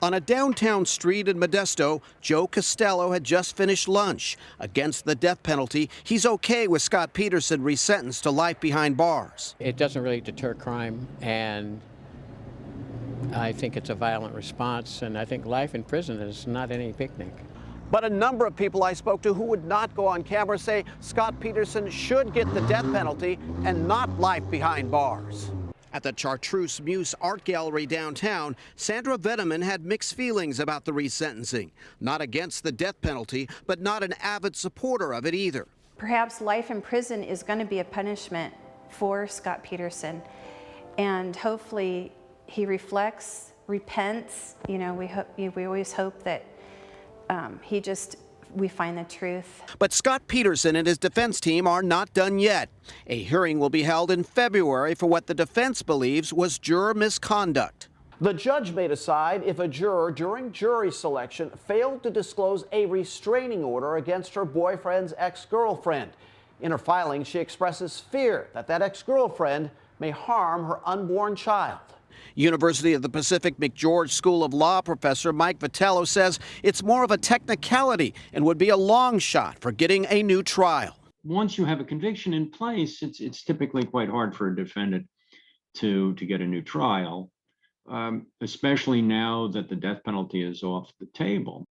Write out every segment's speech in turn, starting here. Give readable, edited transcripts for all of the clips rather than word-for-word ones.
On a downtown street in Modesto, Joe Costello had just finished lunch. Against the death penalty, he's okay with Scott Peterson resentenced to life behind bars. It doesn't really deter crime, and I think it's a violent response, and I think life in prison is not any picnic. But a number of people I spoke to who would not go on camera say Scott Peterson should get the death penalty and not life behind bars. At the Chartreuse Muse Art Gallery downtown, Sandra Veneman had mixed feelings about the resentencing. Not against the death penalty, but not an avid supporter of it either. Perhaps life in prison is going to be a punishment for Scott Peterson, and hopefully he reflects, repents. You know, we always hope that we find the truth. But Scott Peterson and his defense team are not done yet. A hearing will be held in February for what the defense believes was juror misconduct. The judge may decide if a juror during jury selection failed to disclose a restraining order against her boyfriend's ex-girlfriend. In her filing, she expresses fear that ex-girlfriend may harm her unborn child. University of the Pacific McGeorge School of Law professor Mike Vitello says it's more of a technicality and would be a long shot for getting a new trial. Once you have a conviction in place, it's typically quite hard for a defendant to get a new trial, especially now that the death penalty is off the table.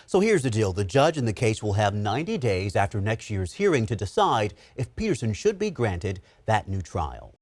So here's the deal. The judge in the case will have 90 days after next year's hearing to decide if Peterson should be granted that new trial.